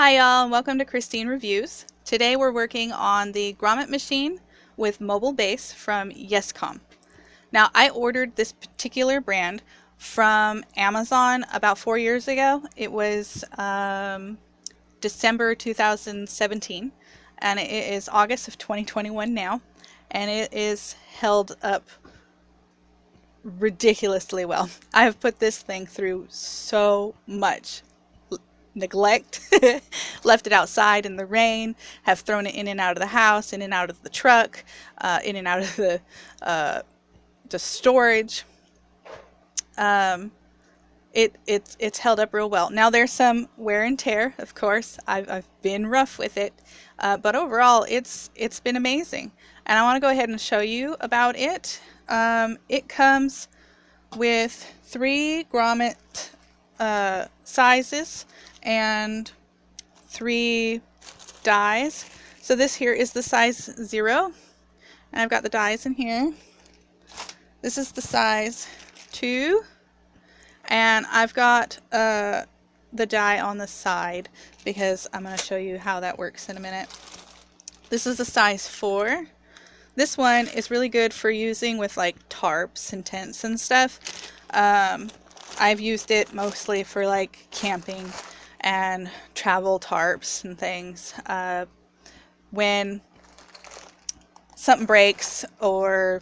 Hi y'all, and welcome to Christine Reviews. Today we're working on the Grommet machine with mobile base from Yescom. Now I ordered this particular brand from Amazon about 4 years ago. It was December 2017 and it is August of 2021 now, and it is held up ridiculously well. I have put this thing through so much neglect, left it outside in the rain, have thrown it in and out of the house, in and out of the truck, in and out of the storage. It's held up real well. Now there's some wear and tear, of course. I've been rough with it, but overall it's been amazing. And I want to go ahead and show you about it. It comes with 3 grommet sizes and 3 dies. So this here is the size 0, and I've got the dies in here. This is the size 2, and I've got the die on the side because I'm going to show you how that works in a minute. This is the size 4. This one is really good for using with like tarps and tents and stuff. I've used it mostly for like camping and travel tarps and things. When something breaks or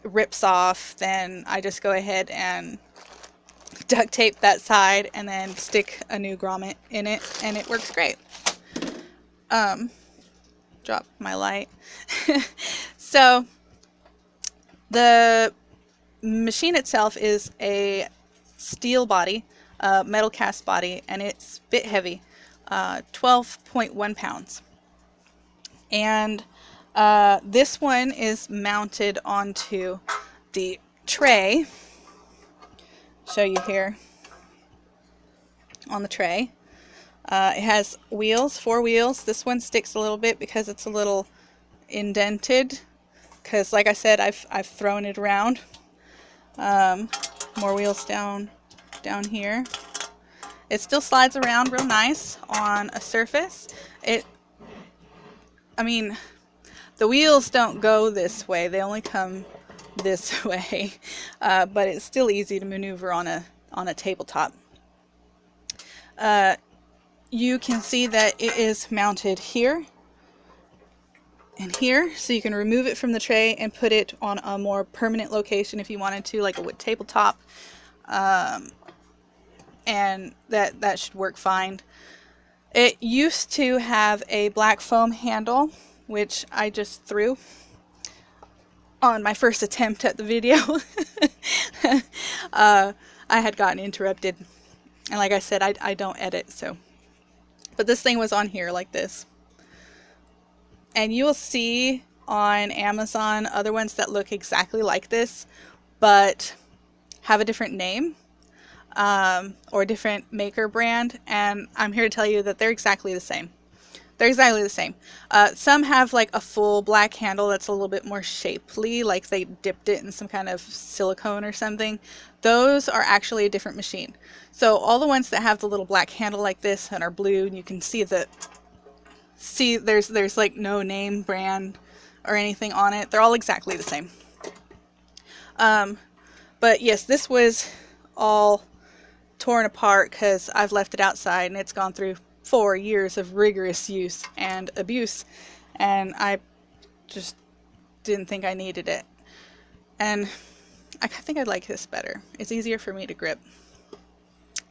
rips off, then I just go ahead and duct tape that side and then stick a new grommet in it, and it works great. Drop my light. So the machine itself is a steel body, metal cast body, and it's a bit heavy, 12.1 pounds. And this one is mounted onto the tray. Show you here on the tray. It has wheels, 4 wheels. This one sticks a little bit because it's a little indented, because like I said, I've thrown it around. More wheels down here. It still slides around real nice on a surface. I mean, the wheels don't go this way, they only come this way, but it's still easy to maneuver on a tabletop. You can see that it is mounted here and here, so you can remove it from the tray and put it on a more permanent location if you wanted to, like a wood tabletop, and that should work fine. It used to have a black foam handle, which I just threw on my first attempt at the video. I had gotten interrupted, and like I said, I don't edit, so. But this thing was on here like this. And you will see on Amazon other ones that look exactly like this, but have a different name, or a different maker brand, and I'm here to tell you that they're exactly the same. They're exactly the same. Some have like a full black handle that's a little bit more shapely, like they dipped it in some kind of silicone or something. Those are actually a different machine. So all the ones that have the little black handle like this and are blue, and you can see that, there's like no name brand or anything on it. They're all exactly the same. But yes, this was all torn apart because I've left it outside and it's gone through 4 years of rigorous use and abuse, and I just didn't think I needed it. And I think I'd like this better. It's easier for me to grip.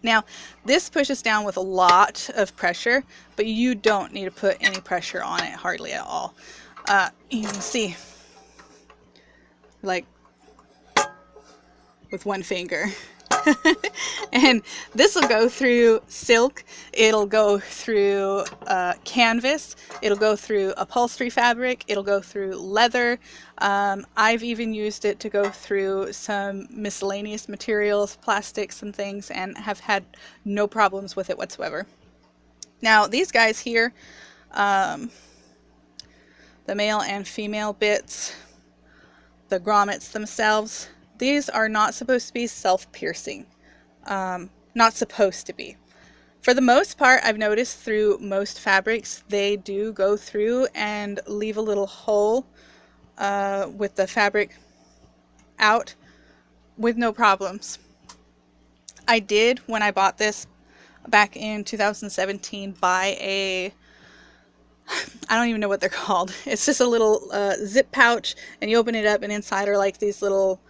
Now, this pushes down with a lot of pressure, but you don't need to put any pressure on it, hardly at all. You can see, like, with one finger. And this will go through silk, it'll go through canvas, it'll go through upholstery fabric, it'll go through leather. I've even used it to go through some miscellaneous materials, plastics and things, and have had no problems with it whatsoever. Now these guys here, the male and female bits, the grommets themselves, these are not supposed to be self-piercing. Not supposed to be. For the most part, I've noticed through most fabrics, they do go through and leave a little hole with the fabric out with no problems. I did, when I bought this back in 2017, buy a, I don't even know what they're called. It's just a little zip pouch, and you open it up and inside are like these little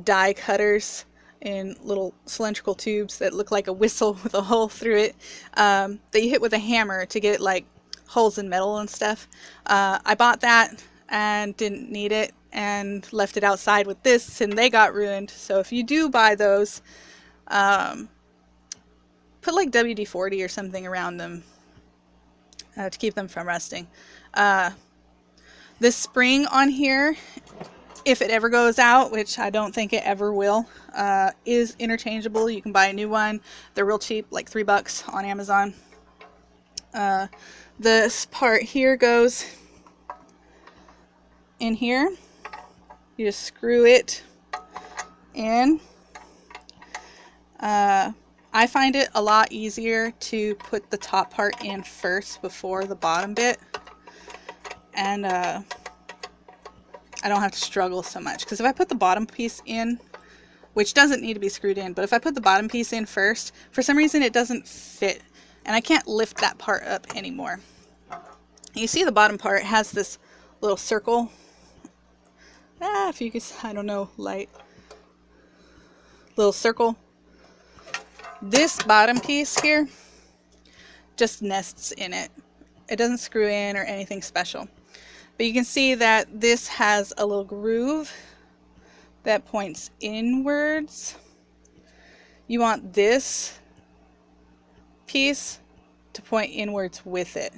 die cutters in little cylindrical tubes that look like a whistle with a hole through it, that you hit with a hammer to get like holes in metal and stuff. I bought that and didn't need it and left it outside with this, and they got ruined. So if you do buy those, put like WD-40 or something around them to keep them from rusting. This spring on here, if it ever goes out, which I don't think it ever will, is interchangeable. You can buy a new one. They're real cheap, like $3 on Amazon. This part here goes in here. You just screw it in. I find it a lot easier to put the top part in first before the bottom bit, and I don't have to struggle so much, because if I put the bottom piece in, which doesn't need to be screwed in, but if I put the bottom piece in first, for some reason it doesn't fit, and I can't lift that part up anymore. You see the bottom part has this little circle. If you could, I don't know, light. Little circle. This bottom piece here just nests in it. It doesn't screw in or anything special. But you can see that this has a little groove that points inwards. You want this piece to point inwards with it.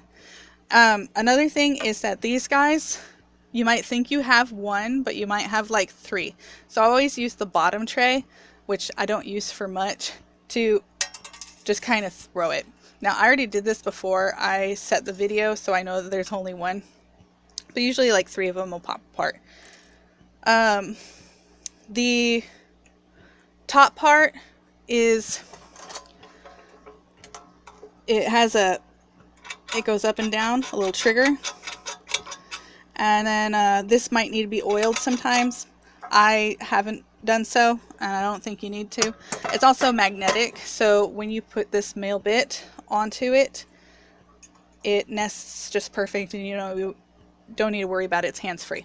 Another thing is that these guys, you might think you have one, but you might have like 3. So I always use the bottom tray, which I don't use for much, to just kind of throw it. Now I already did this before I set the video, so I know that there's only one, but usually like 3 of them will pop apart. The top part is, it goes up and down, a little trigger, and then this might need to be oiled sometimes. I haven't done so, and I don't think you need to. It's also magnetic, so when you put this male bit onto it, it nests just perfect, and you don't need to worry about it. It's hands-free.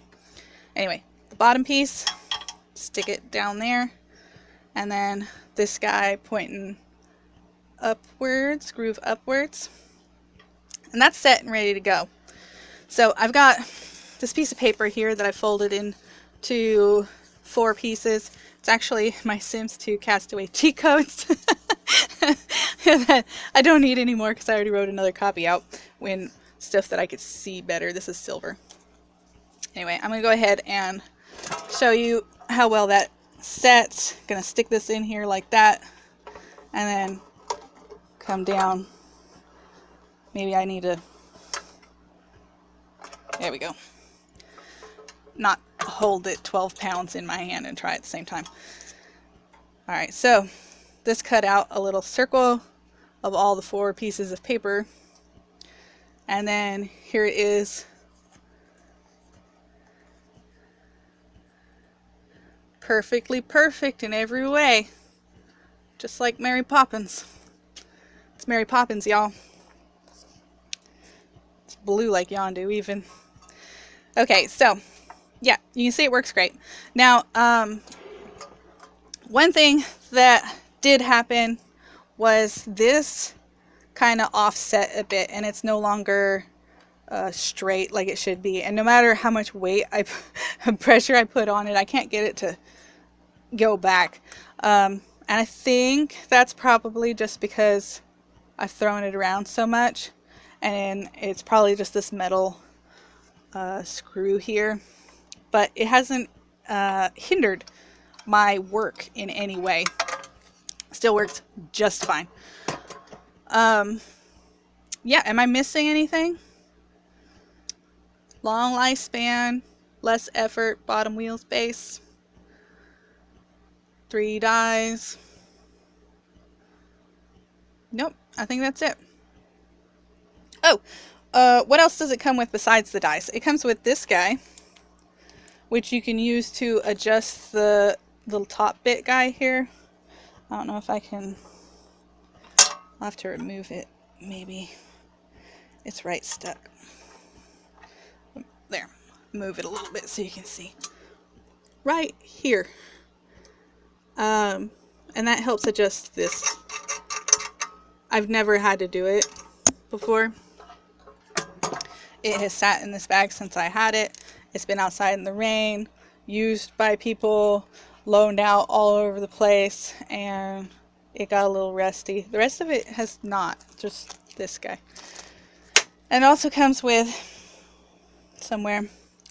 Anyway, the bottom piece, stick it down there, and then this guy pointing upwards, groove upwards, and that's set and ready to go. So I've got this piece of paper here that I folded into 4 pieces. It's actually my Sims 2 Castaway cheat codes that I don't need anymore because I already wrote another copy out when stuff that I could see better. This is silver. Anyway, I'm going to go ahead and show you how well that sets. Going to stick this in here like that, and then come down. Maybe I need to, there we go, not hold it 12 pounds in my hand and try at the same time. Alright, so this cut out a little circle of all the 4 pieces of paper, and then here it is perfectly perfect in every way, just like Mary Poppins. It's Mary Poppins, y'all. It's blue like Yondu even. Okay, so yeah, you can see it works great. Now, one thing that did happen was this kind of offset a bit, and it's no longer straight like it should be. And no matter how much weight pressure I put on it, I can't get it to go back. And I think that's probably just because I've thrown it around so much, and it's probably just this metal screw here. But it hasn't hindered my work in any way. Still works just fine. Yeah, am I missing anything? Long lifespan, less effort, bottom wheel space, 3 dies. Nope, I think that's it. Oh, what else does it come with besides the dice? It comes with this guy, which you can use to adjust the little top bit guy here. I don't know if I can, I'll have to remove it, maybe. It's right stuck. There, move it a little bit so you can see. Right here. And that helps adjust this. I've never had to do it before. It has sat in this bag since I had it. It's been outside in the rain, used by people, loaned out all over the place, and it got a little rusty. The rest of it has not, just this guy. And it also comes with somewhere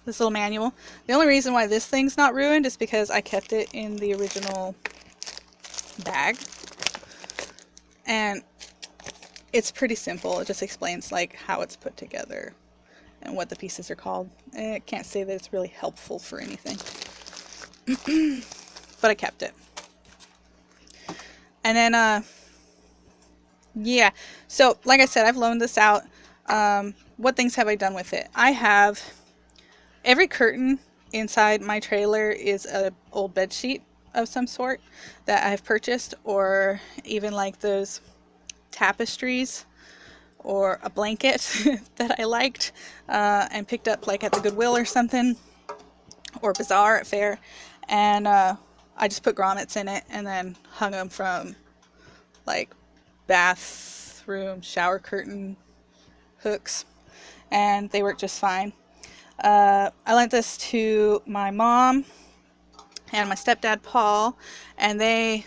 this little manual. The only reason why this thing's not ruined is because I kept it in the original bag. And it's pretty simple. It just explains like how it's put together and what the pieces are called. I can't say that it's really helpful for anything. But I kept it. And then, yeah. So, like I said, I've loaned this out. What things have I done with it? I have... Every curtain inside my trailer is an old bed sheet of some sort that I've purchased, or even like those tapestries or a blanket that I liked and picked up like at the Goodwill or something, or Bazaar at Fair, and I just put grommets in it and then hung them from like bathroom shower curtain hooks, and they work just fine. I lent this to my mom and my stepdad Paul, and they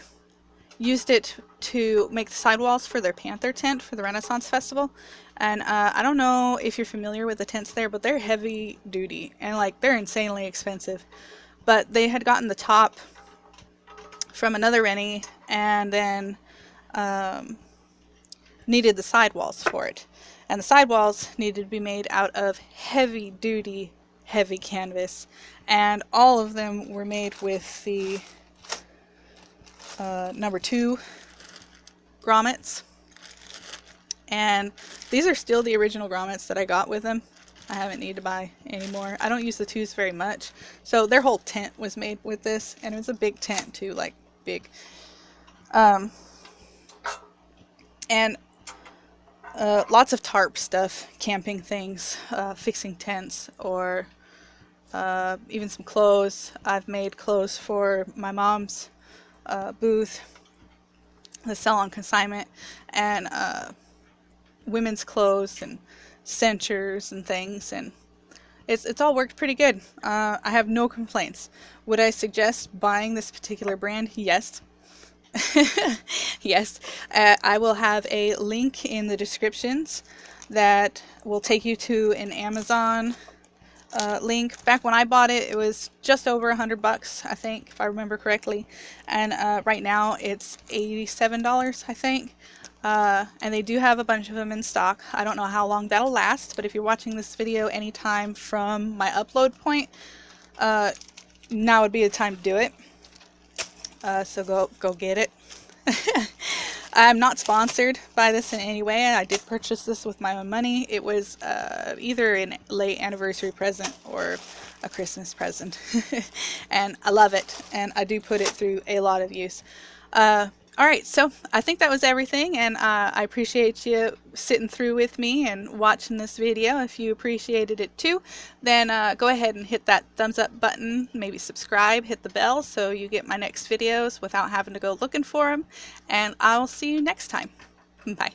used it to make the sidewalls for their Panther tent for the Renaissance Festival. And I don't know if you're familiar with the tents there, but they're heavy duty and like they're insanely expensive. But they had gotten the top from another Rennie and then needed the sidewalls for it. And the sidewalls needed to be made out of heavy duty, heavy canvas. And all of them were made with the number 2 grommets. And these are still the original grommets that I got with them. I haven't needed to buy anymore. I don't use the 2s very much. So their whole tent was made with this. And it was a big tent too, like big. And lots of tarp stuff, camping things, fixing tents, or even some clothes. I've made clothes for my mom's booth, the sell on consignment, and women's clothes and cinchers and things, and it's all worked pretty good. I have no complaints. Would I suggest buying this particular brand? Yes. Yes. I will have a link in the descriptions that will take you to an Amazon link. Back when I bought it, it was just over $100, I think, if I remember correctly. And right now it's $87, I think. And they do have a bunch of them in stock. I don't know how long that'll last, but if you're watching this video anytime from my upload point, now would be the time to do it. So go get it. I'm not sponsored by this in any way. I did purchase this with my own money. It was either a late anniversary present or a Christmas present. And I love it. And I do put it through a lot of use. Alright, so I think that was everything, and I appreciate you sitting through with me and watching this video. If you appreciated it too, then go ahead and hit that thumbs up button, maybe subscribe, hit the bell so you get my next videos without having to go looking for them, and I'll see you next time. Bye.